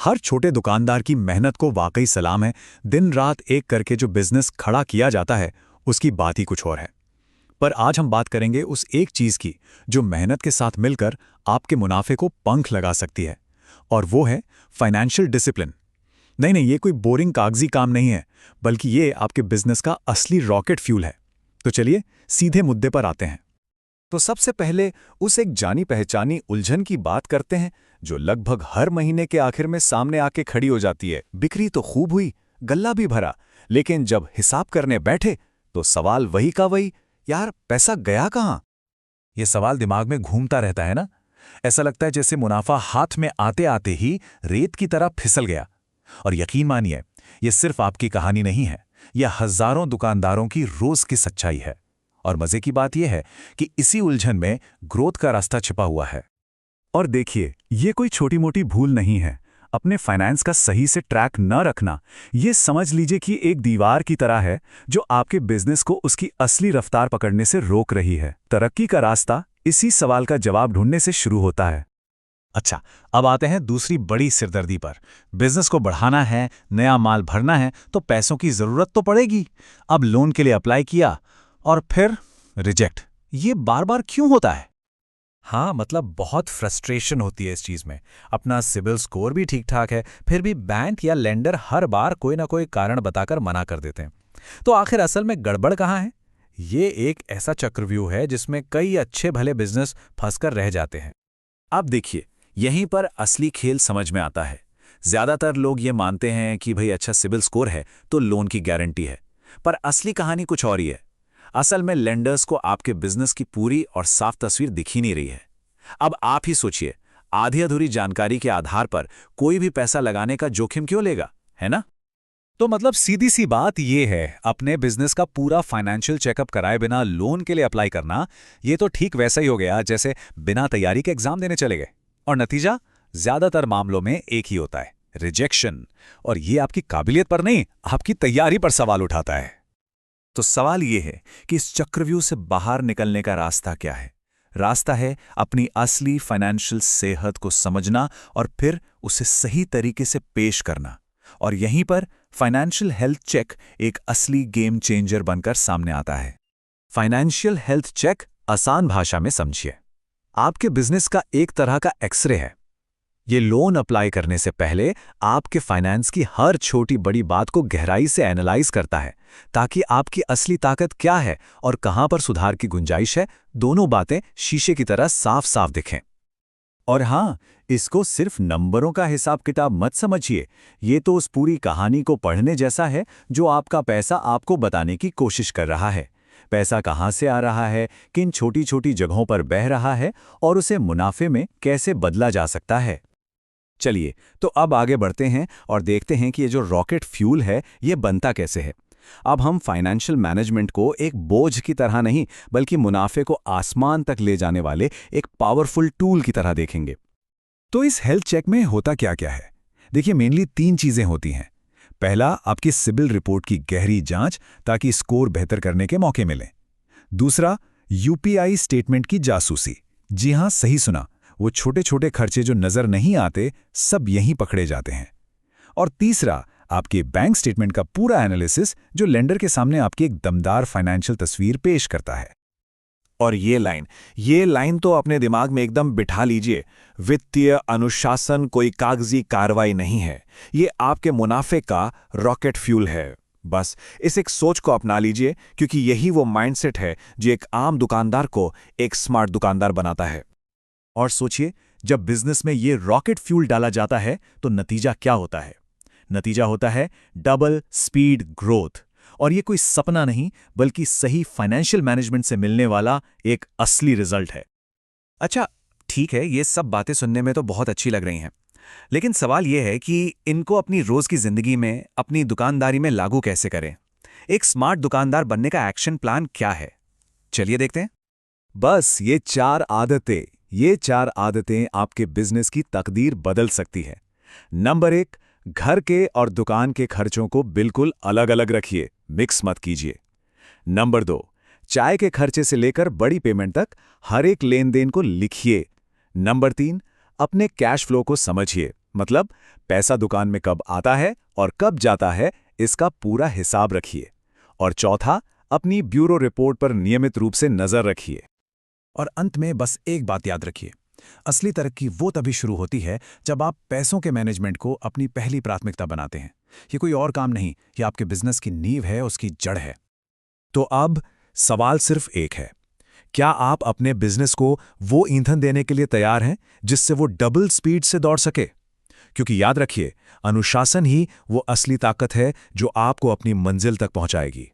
हर छोटे दुकानदार की मेहनत को वाकई सलाम है। दिन रात एक करके जो बिजनेस खड़ा किया जाता है, उसकी बात ही कुछ और है। पर आज हम बात करेंगे उस एक चीज की जो मेहनत के साथ मिलकर आपके मुनाफे को पंख लगा सकती है, और वो है फाइनेंशियल डिसिप्लिन। नहीं नहीं, ये कोई बोरिंग कागजी काम नहीं है, बल्कि ये आपके बिजनेस का असली रॉकेट फ्यूल है। तो चलिए सीधे मुद्दे पर आते हैं। तो सबसे पहले उस एक जानी पहचानी उलझन की बात करते हैं जो लगभग हर महीने के आखिर में सामने आके खड़ी हो जाती है। बिक्री तो खूब हुई, गल्ला भी भरा, लेकिन जब हिसाब करने बैठे तो सवाल वही का वही, यार पैसा गया कहाँ? ये सवाल दिमाग में घूमता रहता है ना। ऐसा लगता है जैसे मुनाफा हाथ में आते आते ही रेत की तरह फिसल गया। और यकीन मानिए, ये सिर्फ आपकी कहानी नहीं है, यह हजारों दुकानदारों की रोज की सच्चाई है। और मजे की बात यह है कि इसी उलझन में ग्रोथ का रास्ता छिपा हुआ है। और देखिए, ये कोई छोटी मोटी भूल नहीं है। अपने फाइनेंस का सही से ट्रैक न रखना, ये समझ लीजिए कि एक दीवार की तरह है जो आपके बिजनेस को उसकी असली रफ्तार पकड़ने से रोक रही है। तरक्की का रास्ता इसी सवाल का जवाब ढूंढने से शुरू होता है। अच्छा, अब आते हैं दूसरी बड़ी सिरदर्दी पर। बिजनेस को बढ़ाना है, नया माल भरना है, तो पैसों की जरूरत तो पड़ेगी। अब लोन के लिए अप्लाई किया और फिर रिजेक्ट। ये बार बार क्यों होता है? हाँ, मतलब बहुत फ्रस्ट्रेशन होती है इस चीज में। अपना सिबिल स्कोर भी ठीक ठाक है, फिर भी बैंक या लेंडर हर बार कोई ना कोई कारण बताकर मना कर देते हैं। तो आखिर असल में गड़बड़ कहाँ है? ये एक ऐसा चक्रव्यूह है जिसमें कई अच्छे भले बिजनेस फंसकर रह जाते हैं। अब देखिए, यहीं पर असली खेल समझ में आता है। ज्यादातर लोग ये मानते हैं कि भाई अच्छा सिबिल स्कोर है तो लोन की गारंटी है, पर असली कहानी कुछ और ही है। असल में लेंडर्स को आपके बिजनेस की पूरी और साफ तस्वीर दिख ही नहीं रही है। अब आप ही सोचिए, आधी अधूरी जानकारी के आधार पर कोई भी पैसा लगाने का जोखिम क्यों लेगा, है ना? तो मतलब सीधी सी बात यह है, अपने बिजनेस का पूरा फाइनेंशियल चेकअप कराए बिना लोन के लिए अप्लाई करना, ये तो ठीक वैसा ही हो गया जैसे बिना तैयारी के एग्जाम देने चले गए। और नतीजा ज्यादातर मामलों में एक ही होता है, रिजेक्शन। और ये आपकी काबिलियत पर नहीं, आपकी तैयारी पर सवाल उठाता है। तो सवाल ये है कि इस चक्रव्यूह से बाहर निकलने का रास्ता क्या है? रास्ता है अपनी असली फाइनेंशियल सेहत को समझना और फिर उसे सही तरीके से पेश करना। और यहीं पर फाइनेंशियल हेल्थ चेक एक असली गेम चेंजर बनकर सामने आता है। फाइनेंशियल हेल्थ चेक आसान भाषा में समझिए, आपके बिजनेस का एक तरह का एक्सरे है। ये लोन अप्लाई करने से पहले आपके फाइनेंस की हर छोटी बड़ी बात को गहराई से एनालाइज करता है, ताकि आपकी असली ताकत क्या है और कहां पर सुधार की गुंजाइश है, दोनों बातें शीशे की तरह साफ साफ दिखें। और हां, इसको सिर्फ नंबरों का हिसाब किताब मत समझिए, ये तो उस पूरी कहानी को पढ़ने जैसा है जो आपका पैसा आपको बताने की कोशिश कर रहा है। पैसा कहां से आ रहा है, किन छोटी छोटी जगहों पर बह रहा है और उसे मुनाफे में कैसे बदला जा सकता है। चलिए, तो अब आगे बढ़ते हैं और देखते हैं कि ये जो रॉकेट फ्यूल है ये बनता कैसे है। अब हम फाइनेंशियल मैनेजमेंट को एक बोझ की तरह नहीं, बल्कि मुनाफे को आसमान तक ले जाने वाले एक पावरफुल टूल की तरह देखेंगे। तो इस हेल्थ चेक में होता क्या क्या है? देखिए, मेनली 3 चीजें होती हैं। पहला, आपकी सिबिल रिपोर्ट की गहरी जांच, ताकि स्कोर बेहतर करने के मौके मिलें। दूसरा, यूपीआई स्टेटमेंट की जासूसी। जी हां, सही सुना, वो छोटे छोटे खर्चे जो नजर नहीं आते, सब यहीं पकड़े जाते हैं। और तीसरा, आपके बैंक स्टेटमेंट का पूरा एनालिसिस, जो लेंडर के सामने आपकी एक दमदार फाइनेंशियल तस्वीर पेश करता है। और ये लाइन तो अपने दिमाग में एकदम बिठा लीजिए। वित्तीय अनुशासन कोई कागजी कार्रवाई नहीं है, ये आपके मुनाफे का रॉकेट फ्यूल है। बस इस एक सोच को अपना लीजिए, क्योंकि यही वो माइंडसेट है जो एक आम दुकानदार को एक स्मार्ट दुकानदार बनाता है। और सोचिए, जब बिजनेस में ये रॉकेट फ्यूल डाला जाता है तो नतीजा क्या होता है? नतीजा होता है डबल स्पीड ग्रोथ। और ये कोई सपना नहीं, बल्कि सही फाइनेंशियल मैनेजमेंट से मिलने वाला एक असली रिजल्ट है। अच्छा, ठीक है, ये सब बातें सुनने में तो बहुत अच्छी लग रही हैं, लेकिन सवाल ये है कि इनको अपनी रोज की जिंदगी में, अपनी दुकानदारी में लागू कैसे करें? एक स्मार्ट दुकानदार बनने का एक्शन प्लान क्या है? चलिए देखते हैं। बस ये 4 आदतें आपके बिजनेस की तकदीर बदल सकती है। नंबर 1, घर के और दुकान के खर्चों को बिल्कुल अलग अलग रखिए, मिक्स मत कीजिए। नंबर 2, चाय के खर्चे से लेकर बड़ी पेमेंट तक हर एक लेन देन को लिखिए। नंबर 3, अपने कैश फ्लो को समझिए, मतलब पैसा दुकान में कब आता है और कब जाता है, इसका पूरा हिसाब रखिए। और चौथा, अपनी ब्यूरो रिपोर्ट पर नियमित रूप से नजर रखिए। और अंत में बस एक बात याद रखिए, असली तरक्की वो तभी शुरू होती है जब आप पैसों के मैनेजमेंट को अपनी पहली प्राथमिकता बनाते हैं। ये कोई और काम नहीं, ये आपके बिजनेस की नींव है, उसकी जड़ है। तो अब सवाल सिर्फ एक है, क्या आप अपने बिजनेस को वो ईंधन देने के लिए तैयार हैं जिससे वो डबल स्पीड से दौड़ सके? क्योंकि याद रखिए, अनुशासन ही वो असली ताकत है जो आपको अपनी मंजिल तक पहुंचाएगी।